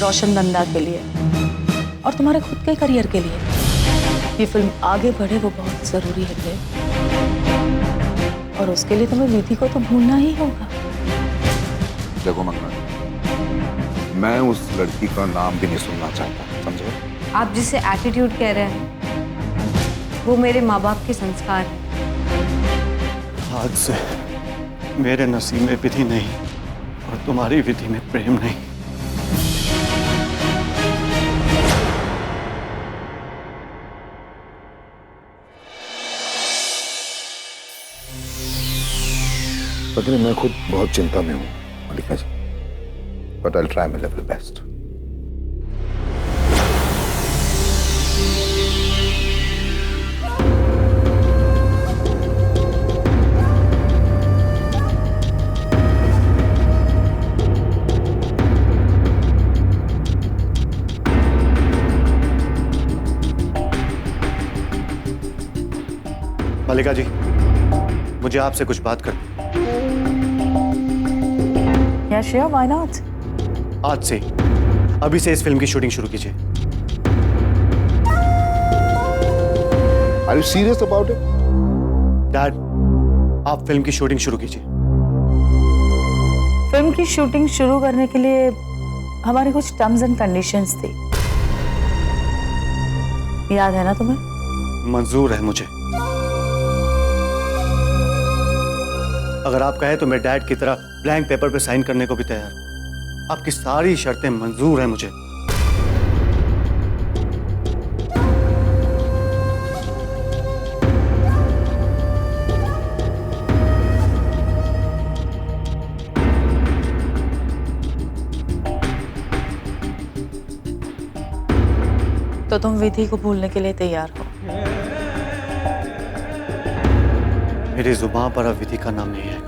रोशन नंदा के लिए और तुम्हारे खुद के करियर के लिए ये फिल्म आगे बढ़े वो बहुत जरूरी है। और उसके लिए तुम्हें विधि को तो भूलना ही होगा। देखो मंगना, मैं उस लड़की का नाम भी नहीं सुनना चाहता, समझे? आप जिसे एटीट्यूड कह रहे हैं वो मेरे माँ बाप के संस्कार हैं। आज से मेरे नसीब में विधि नहीं और तुम्हारी विधि में प्रेम नहीं। पता नहीं, मैं खुद बहुत चिंता में हूँ Mallika ji, but I will try my level best. Mallika ji, मुझे आपसे कुछ बात करनी। Yeah, sure, why not? आज से, अभी से इस फिल्म की शूटिंग शुरू कीजिए। Are you serious about it? Dad, आप फिल्म की शूटिंग शुरू कीजिए। फिल्म की शूटिंग शुरू करने के लिए हमारे कुछ टर्म्स एंड कंडीशंस थी, याद है ना तुम्हें? मंजूर है मुझे। अगर आप कहें तो मैं डैड की तरह ब्लैंक पेपर पे साइन करने को भी तैयार। आपकी सारी शर्तें मंजूर हैं मुझे। तो तुम विधि को भूलने के लिए तैयार हो? मेरी जुबान पर अब विधि का नाम नहीं है।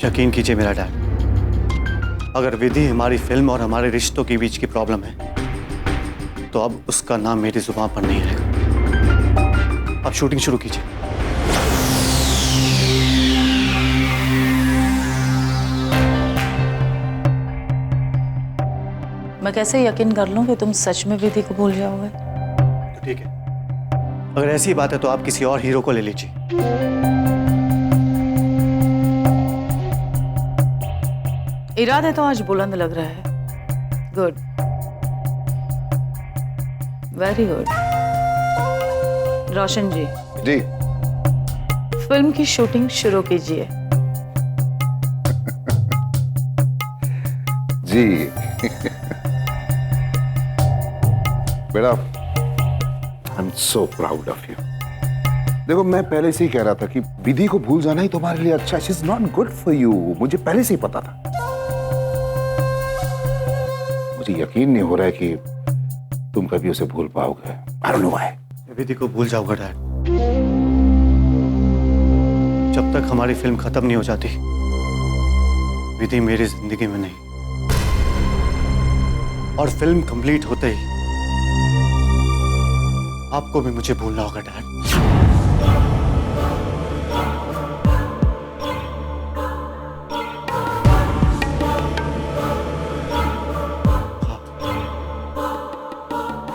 यकीन कीजिए मेरा डैड, अगर विधि हमारी फिल्म और हमारे रिश्तों के बीच की प्रॉब्लम है तो अब उसका नाम मेरी जुबान पर नहीं रहेगा। अब शूटिंग शुरू कीजिए। मैं कैसे यकीन कर लूं कि तुम सच में विधि को भूल जाओगे? तो ठीक है, अगर ऐसी बात है तो आप किसी और हीरो को ले लीजिए। इरादे तो आज बुलंद लग रहा है। Good, very good. Roshan ji जी। फिल्म की शूटिंग शुरू कीजिए। जी। बेटा, I am so proud of you. देखो, मैं पहले से ही कह रहा था कि विधि को भूल जाना ही तुम्हारे लिए अच्छा है। She is not good for you. मुझे पहले से ही पता था। मुझे यकीन नहीं हो रहा है कि तुम कभी उसे भूल पाओगे। I don't know why. Vidhi को भूल जाऊंगा डैड, जब तक हमारी फिल्म खत्म नहीं हो जाती। विधि मेरी जिंदगी में नहीं, और फिल्म कंप्लीट होते ही आपको भी मुझे भूलना होगा डैड।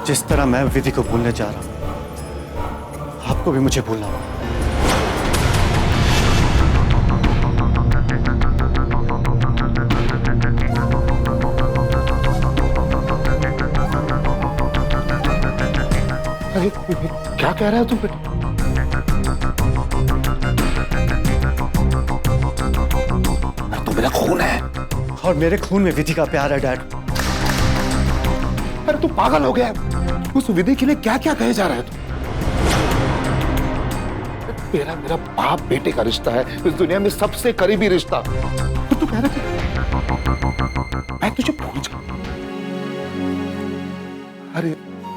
जिस तरह मैं विधि को भूलने जा रहा हूं, आपको भी मुझे भूलना होगा। अरे क्या कह रहा है तुम? तो मेरा खून है और मेरे खून में विधि का प्यार है डैड। अरे तू पागल हो गया? उस विधि के लिए क्या क्या कहे जा रहा है तू? मेरा मेरा बाप बेटे का रिश्ता है, इस दुनिया में सबसे करीबी रिश्ता। तो तू कह रहा था मैं तुझे भूल जाऊं? अरे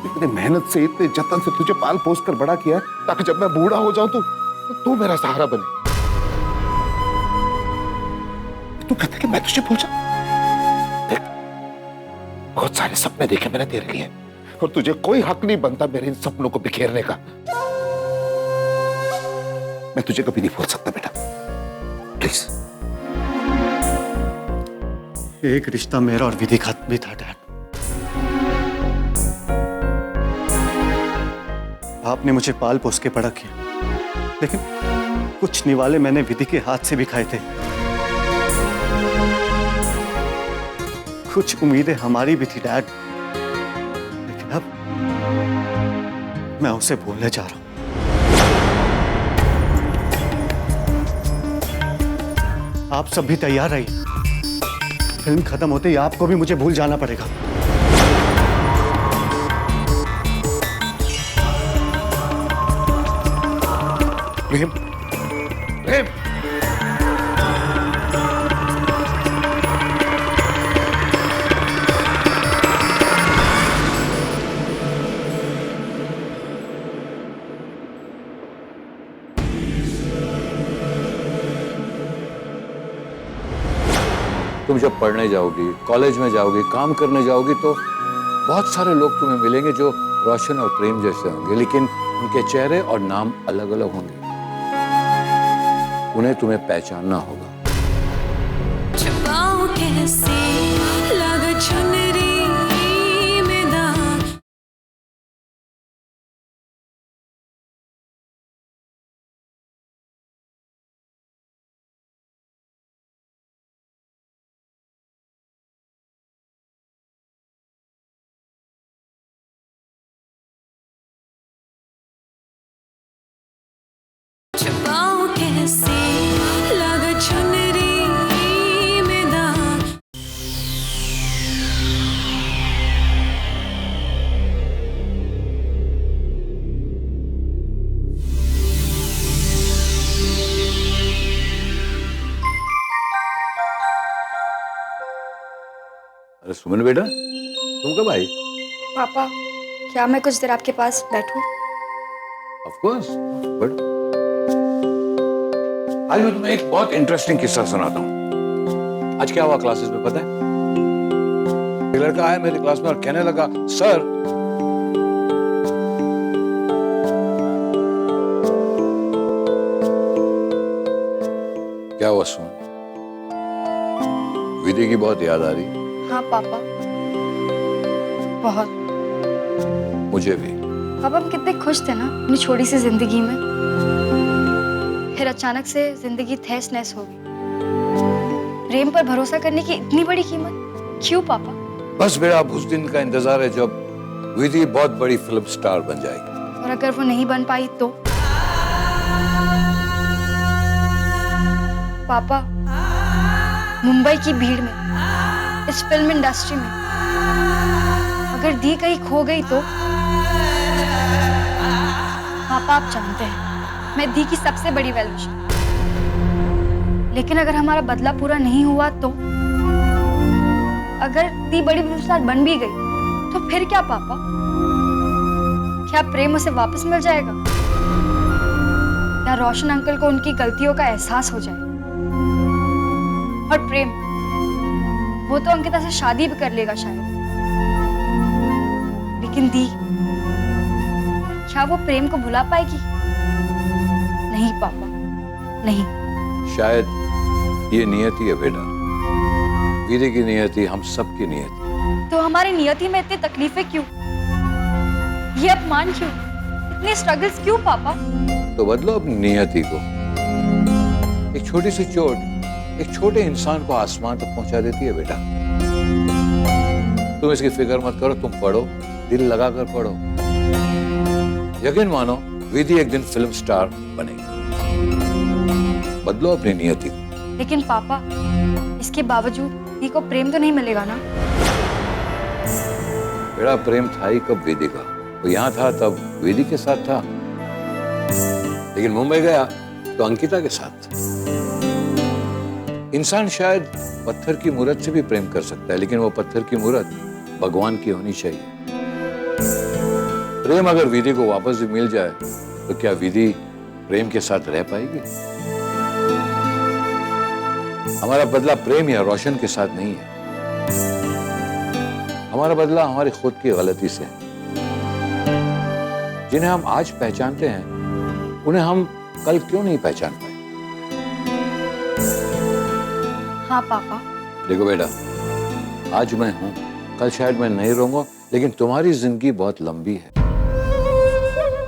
इतने मेहनत से, इतने जतन से तुझे पाल पोस कर बड़ा किया ताकि जब मैं बूढ़ा हो जाऊं तो तू मेरा सहारा बने। तू कहता कि मैं तुझे भूल जाऊं? देख, बहुत सारे सपने देखे मैंने तेरे लिए, और तुझे कोई हक नहीं बनता मेरे इन सपनों को बिखेरने का। मैं तुझे कभी नहीं भूल सकता बेटा, प्लीज। एक रिश्ता मेरा और विधि का भी था डैड। आपने मुझे पाल पोस के बड़ा किया, लेकिन कुछ निवाले मैंने विधि के हाथ से भी खाए थे। कुछ उम्मीदें हमारी भी थी डैड, लेकिन अब मैं उसे भूलने जा रहा हूं। आप सब भी तैयार रहिए, फिल्म खत्म होते ही आपको भी मुझे भूल जाना पड़ेगा। प्रेम, प्रेम, तुम जब पढ़ने जाओगी, कॉलेज में जाओगी, काम करने जाओगी तो बहुत सारे लोग तुम्हें मिलेंगे जो रोशन और प्रेम जैसे होंगे, लेकिन उनके चेहरे और नाम अलग अलग होंगे। उन्हें तुम्हें पहचानना होगा। छुपाऊं कैसे लगा चुनरी में दाग। छुपाऊं कैसे लगा चुनरी में दाग। अरे सुमन बेटा, तुम कब आई? पापा, क्या मैं कुछ देर आपके पास बैठूं? ऑफ कोर्स, बट आज मैं तुम्हें एक बहुत इंटरेस्टिंग किस्सा सुनाता हूँ। आज क्या हुआ क्लासेस में पता है? एक लड़का आया मेरी क्लास में और कहने लगा, सर क्या हुआ सुमन? विधि की बहुत याद आ रही है? हाँ पापा, बहुत। मुझे भी। पापा, हम कितने खुश थे ना अपनी छोटी सी जिंदगी में, फिर अचानक से जिंदगी तहस नहस हो गई। प्रेम पर भरोसा करने की इतनी बड़ी कीमत क्यों पापा? बस बेटा, अब उस दिन का इंतजार है जब विधि बहुत बड़ी फिल्म स्टार बन जाएगी। और अगर वो नहीं बन पाई तो? पापा, मुंबई की भीड़ में, इस फिल्म इंडस्ट्री में अगर दी कहीं खो गई तो? पापा, आप जानते हैं मैं दी की सबसे बड़ी वेल विशर, लेकिन अगर हमारा बदला पूरा नहीं हुआ तो? अगर दी बड़ी फिल्म स्टार बन भी गई तो फिर क्या पापा? क्या प्रेम उसे वापस मिल जाएगा? या रोशन अंकल को उनकी गलतियों का एहसास हो जाए? और प्रेम, वो तो अंकिता से शादी भी कर लेगा शायद, लेकिन दी, क्या वो प्रेम को भुला पाएगी? नहीं पापा, नहीं। शायद ये नियति है बेटा, विधि की नियति, हम सब की नियति। तो हमारी नियति में इतनी तकलीफें क्यों? ये अपमान क्यों? इतने स्ट्रगल्स क्यों पापा? तो बदलो अपनी नियति को। एक छोटी सी चोट एक छोटे इंसान को आसमान तक पहुंचा देती है बेटा। तुम इसकी फिक्र मत करो, तुम पढ़ो, दिल लगाकर पढ़ो। यकीन मानो, विधि एक दिन फिल्म स्टार बनेगी। बदलो अपनी नियति को। लेकिन पापा, इसके बावजूद दी को प्रेम तो नहीं मिलेगा ना? बेटा, प्रेम था ही कब विधि का? वो यहाँ था तब विधि के साथ था, लेकिन मुंबई गया तो अंकिता के साथ। इंसान शायद पत्थर की मूरत से भी प्रेम कर सकता है, लेकिन वो पत्थर की मूरत भगवान की होनी चाहिए। प्रेम अगर विधि को वापस भी मिल जाए तो क्या विधि प्रेम के साथ रह पाएगी? हमारा बदला प्रेम या रोशन के साथ नहीं है, हमारा बदला हमारी खुद की गलती से है। जिन्हें हम आज पहचानते हैं, उन्हें हम कल क्यों नहीं पहचान पाए? हाँ पापा। देखो बेटा, आज मैं हूँ, कल शायद मैं नहीं रहूंगा, लेकिन तुम्हारी जिंदगी बहुत लंबी है।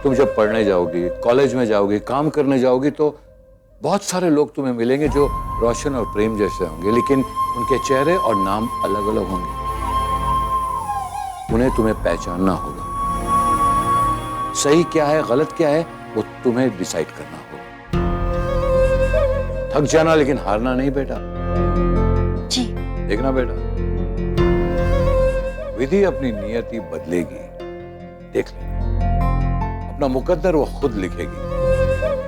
तुम जब पढ़ने जाओगी, कॉलेज में जाओगी, काम करने जाओगी, तो बहुत सारे लोग तुम्हें मिलेंगे जो रोशन और प्रेम जैसे होंगे, लेकिन उनके चेहरे और नाम अलग अलग होंगे। उन्हें तुम्हें पहचानना होगा। सही क्या है, गलत क्या है, वो तुम्हें डिसाइड करना होगा। थक जाना लेकिन हारना नहीं बेटा। जी। देखना बेटा, विधि अपनी नियति बदलेगी, देख लेना। अपना मुकद्दर वो खुद लिखेगी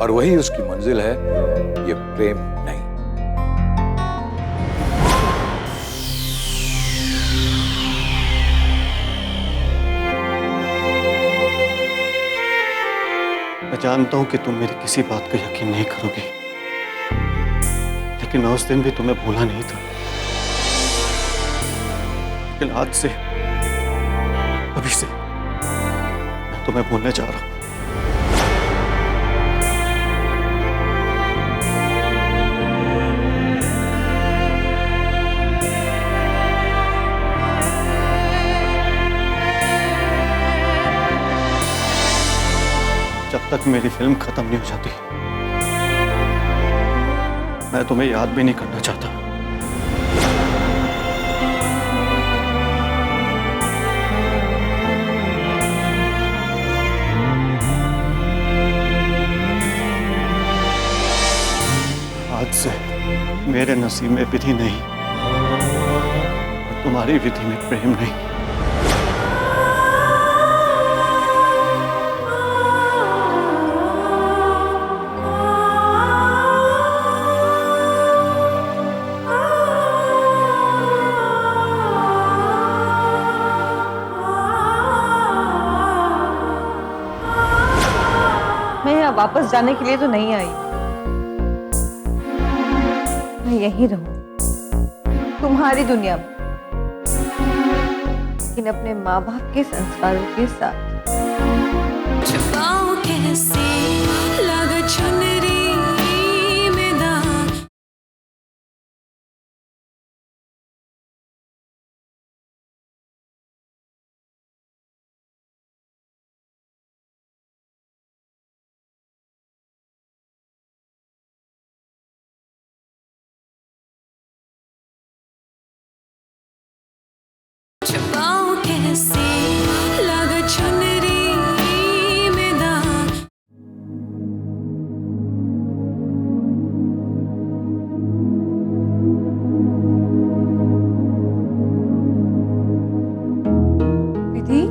और वही उसकी मंजिल है, ये प्रेम नहीं। मैं जानता हूं कि तुम मेरी किसी बात को यकीन नहीं करोगे, लेकिन मैं उस दिन भी तुम्हें भूला नहीं था। लेकिन आज से, अभी से मैं तुम्हें भूलने जा रहा हूं। जब तक मेरी फिल्म खत्म नहीं हो जाती, मैं तुम्हें याद भी नहीं करना चाहता। आज से मेरे नसीब में विधि नहीं और तुम्हारी विधि में प्रेम नहीं। मैं यहाँ वापस जाने के लिए तो नहीं आई, मैं यहीं रहूं तुम्हारी दुनिया में, लेकिन अपने माँ बाप के संस्कारों के साथ। छुपाऊं कैसे लगा चुनरी में दाग। छुपाऊं कैसे लगा चुनरी में दाग। विधि,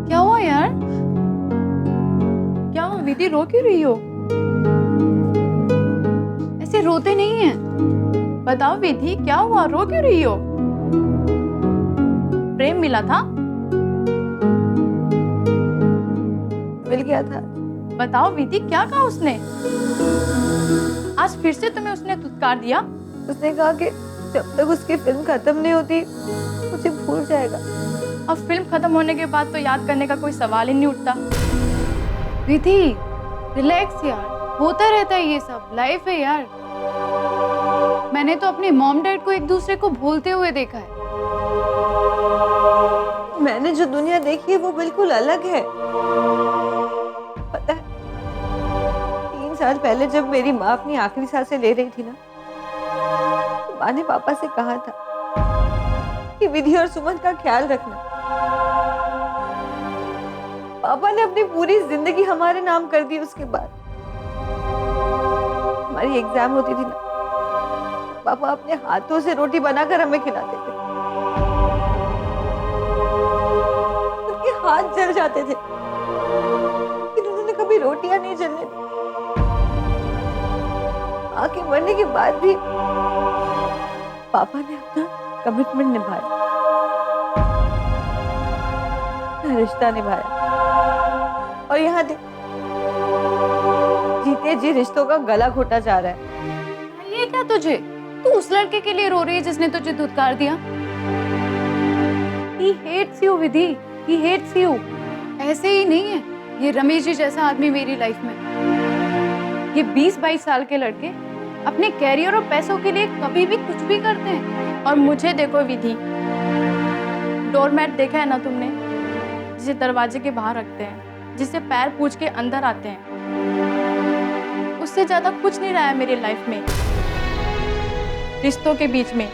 क्या हुआ यार? क्या हुआ विधि, रो क्यों रही हो? ऐसे रोते नहीं हैं। बताओ विधि, क्या हुआ, रो क्यों रही हो? प्रेम मिला था? मिल गया था। बताओ विधि, क्या कहा उसने? आज फिर से तुम्हें उसने धुतकार दिया? उसने कहा कि जब तक उसकी फिल्म खत्म नहीं होती मुझे भूल जाएगा। अब फिल्म खत्म होने के बाद तो याद करने का कोई सवाल ही नहीं उठता। विधि, रिलैक्स यार, होता रहता है ये सब, लाइफ है यार। मैंने तो अपने मॉम डैड को एक दूसरे को भूलते हुए देखा है। मैंने जो दुनिया देखी है वो बिल्कुल अलग है। पता है, 3 साल पहले जब मेरी माँ अपनी आखिरी सांसें ले रही थी ना, तो माँ ने पापा से कहा था कि विधि और सुमन का ख्याल रखना। पापा ने अपनी पूरी जिंदगी हमारे नाम कर दी। उसके बाद हमारी एग्जाम होती थी ना, पापा अपने हाथों से रोटी बनाकर हमें खिलाते थे। उनके हाथ जल जाते थे, लेकिन उन्होंने कभी रोटियां नहीं जलने दी। माँ के मरने के बाद भी पापा ने अपना कमिटमेंट निभाया, अपना रिश्ता निभाया। और यहाँ देख, जीते जी रिश्तों का गला घोटा जा रहा है। ये क्या तुझे? तू उस लड़के के लिए रो रही है जिसने तुझे धुतकार दिया? He hates you Vidhi, he hates you। ऐसे ही नहीं है ये रमेश जी जैसा आदमी मेरी लाइफ में। ये 20-22 साल के लड़के अपने कैरियर और पैसों के लिए कभी भी कुछ भी करते हैं। और मुझे देखो विधि, डोरमैट देखा है ना तुमने, जिसे दरवाजे के बाहर रखते हैं, जिसे पैर पूछ के अंदर आते हैं। उससे ज्यादा कुछ नहीं रहा है मेरी लाइफ में, रिश्तों के बीच में।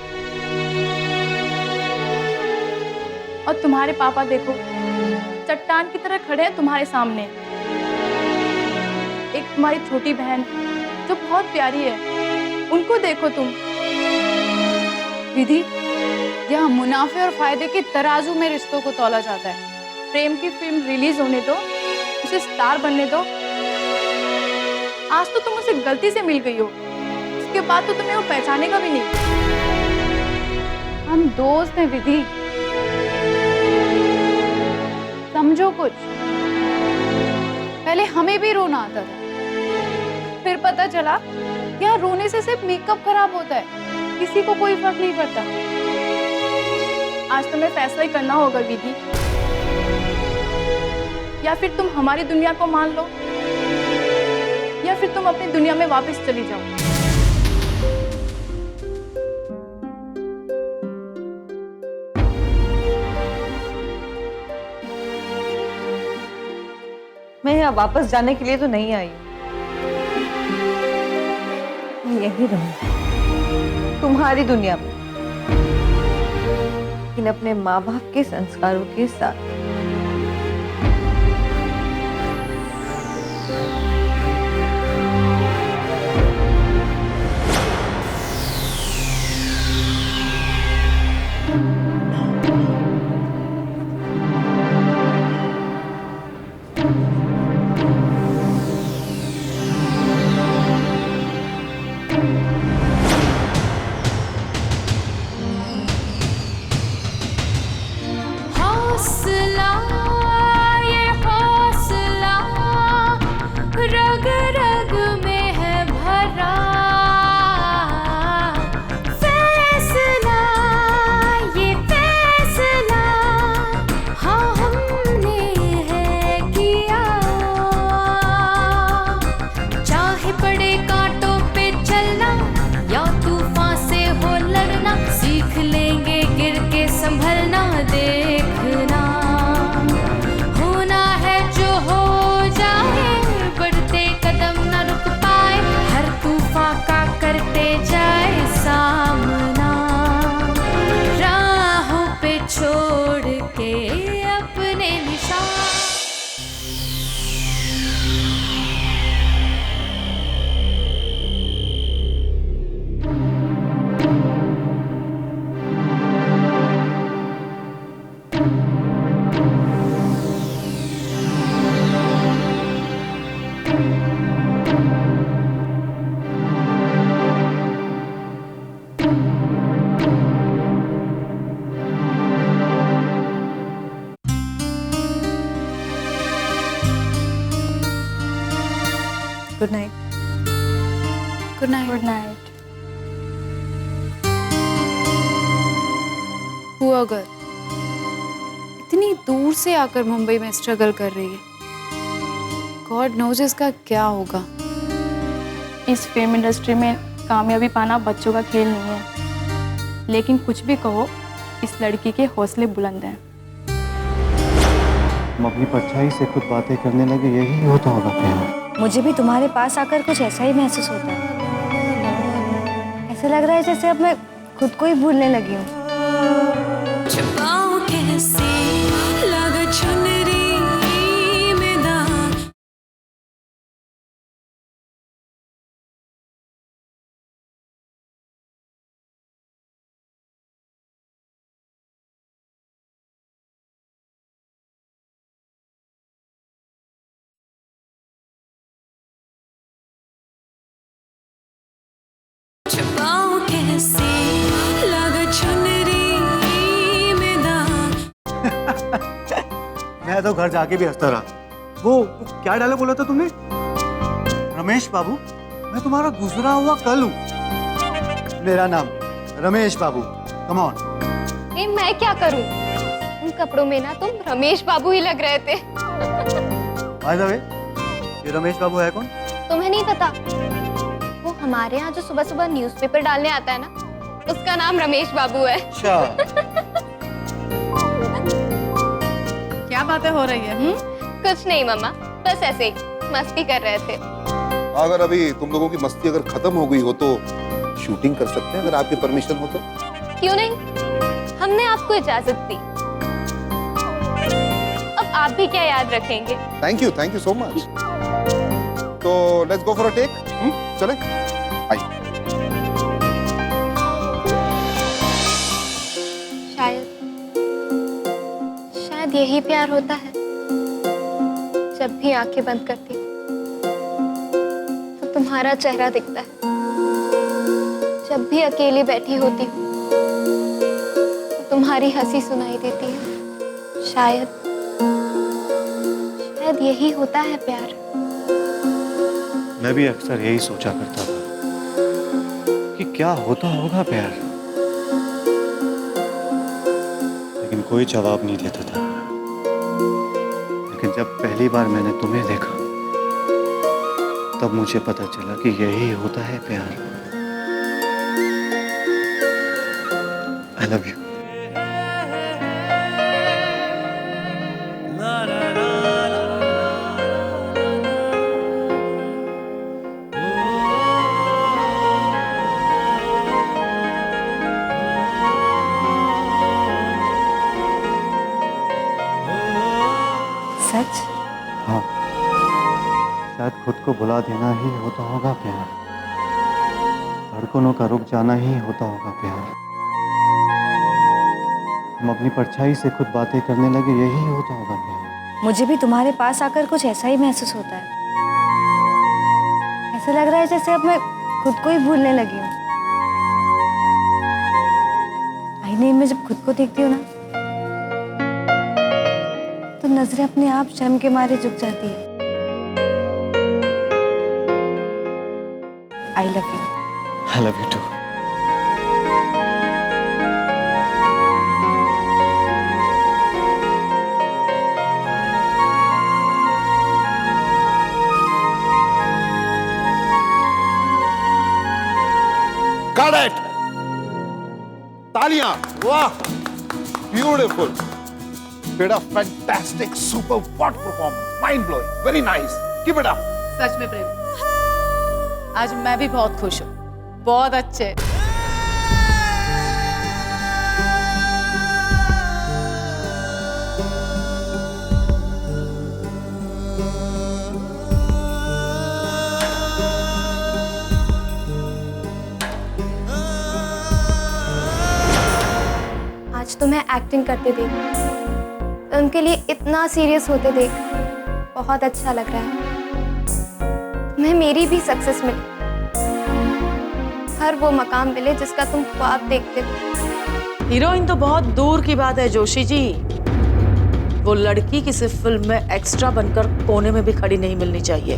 और तुम्हारे पापा देखो, चट्टान की तरह खड़े हैं तुम्हारे सामने। एक तुम्हारी छोटी बहन जो बहुत प्यारी है, उनको देखो तुम। विधि, यहाँ मुनाफे और फायदे के तराजू में रिश्तों को तौला जाता है। प्रेम की फिल्म रिलीज होने दो, उसे स्टार बनने दो। आज तो तुम उसे गलती से मिल गई हो, इसके बाद तो तुम्हें वो पहचानेगा भी नहीं। हम दोस्त हैं विधि, समझो कुछ। पहले हमें भी रोना आता था, फिर पता चला यहाँ रोने से सिर्फ मेकअप खराब होता है, किसी को कोई फर्क नहीं पड़ता। आज तुम्हें फैसला ही करना होगा विधि, या फिर तुम हमारी दुनिया को मान लो, या फिर तुम अपनी दुनिया में वापस चली जाओ। मैं यहाँ वापस जाने के लिए तो नहीं आई हूँ, मैं यही रहूँ तुम्हारी दुनिया में, लेकिन अपने माँ बाप के संस्कारों के साथ। हौसला, ये हौसला रग रग में है भरा। फैसला, ये फैसला हाँ हमने है किया। चाहे पड़े कांटों पे चलना या तूफान से हो लड़ना, सीख लेंगे गिर के संभलना। देखना होना है जो हो जाए, बढ़ते कदम न रुक पाए, हर तूफान का करते जाए सामना। राहों पे छोड़ के अपने निशान। Good night. Good night. Good night. हुआ अगर इतनी दूर से आकर मुंबई में स्ट्रगल कर रही है, गॉड नोज इसका क्या होगा। इस फिल्म इंडस्ट्री में कामयाबी पाना बच्चों का खेल नहीं है, लेकिन कुछ भी कहो, इस लड़की के हौसले बुलंद हैं। हम अपनी परछाई से खुद बातें करने लगे, यही होता होगा प्रेम। मुझे भी तुम्हारे पास आकर कुछ ऐसा ही महसूस होता है। ऐसा लग रहा है जैसे अब मैं खुद को ही भूलने लगी हूँ। छुपाऊं कैसे लगा चुनरी में दाग। छुपाऊं कैसे लगा चुनरी में दाग। मैं तो घर जाके भी हंसता रहा। वो क्या डायलॉग बोला था तुमने? रमेश बाबू, मैं तुम्हारा गुजरा हुआ कल हूँ। मेरा नाम रमेश बाबू। Come on. ए, मैं क्या करूं? उन कपड़ों में ना तुम रमेश बाबू ही लग रहे थे। बाय द वे, ये रमेश बाबू है कौन? तुम्हें नहीं पता? वो हमारे यहाँ जो सुबह सुबह न्यूज़पेपर डालने आता है ना, उसका नाम रमेश बाबू है। अच्छा। क्या बातें हो रही है? कुछ नहीं मम्मा, बस ऐसे ही मस्ती कर रहे थे। अगर अभी तुम लोगों की मस्ती अगर खत्म हो गई हो तो शूटिंग कर सकते हैं, अगर आपकी परमिशन हो तो। क्यों नहीं, हमने आपको इजाजत दी, अब आप भी क्या याद रखेंगे। Thank you so much. तो let's go for a take. चले आइए। शायद यही प्यार होता है। जब भी आंखें बंद करती हूँ तो तुम्हारा चेहरा दिखता है। जब भी अकेली बैठी होती हूँ तो तुम्हारी हंसी सुनाई देती है। शायद यही होता है प्यार। मैं भी अक्सर यही सोचा करता था कि क्या होता होगा प्यार, लेकिन कोई जवाब नहीं देता था। लेकिन जब पहली बार मैंने तुम्हें देखा तब मुझे पता चला कि यही होता है प्यार। I love you. सच? हाँ, शायद खुद को भुला देना ही होता होगा प्यार। धड़कनों का रुक जाना ही होता होगा प्यार। हम अपनी परछाई से खुद बातें करने लगे, यही होता होगा प्यार। मुझे भी तुम्हारे पास आकर कुछ ऐसा ही महसूस होता है। ऐसा लग रहा है जैसे अब मैं खुद को ही भूलने लगी हूँ। आईने में जब खुद को देखती हूँ ना, तो नजरें अपने आप शर्म के मारे झुक जाती है। I love you. I love you too. Got it! तालियां! वाह! Beautiful! बेटा fantastic, super, what performance, mind blowing, very nice. Keep it up. सच में प्रेम, आज मैं भी बहुत खुश हूँ। बहुत अच्छे। आज तुम्हें एक्टिंग करते देख, उनके लिए इतना सीरियस होते देख बहुत अच्छा लग रहा है। तुम्हें मेरी भी सक्सेस मिले, हर वो मकाम मिले जिसका तुम ख्वाब देखते हो। हीरोइन तो बहुत दूर की बात है जोशी जी, वो लड़की किसी फिल्म में एक्स्ट्रा बनकर कोने में भी खड़ी नहीं मिलनी चाहिए।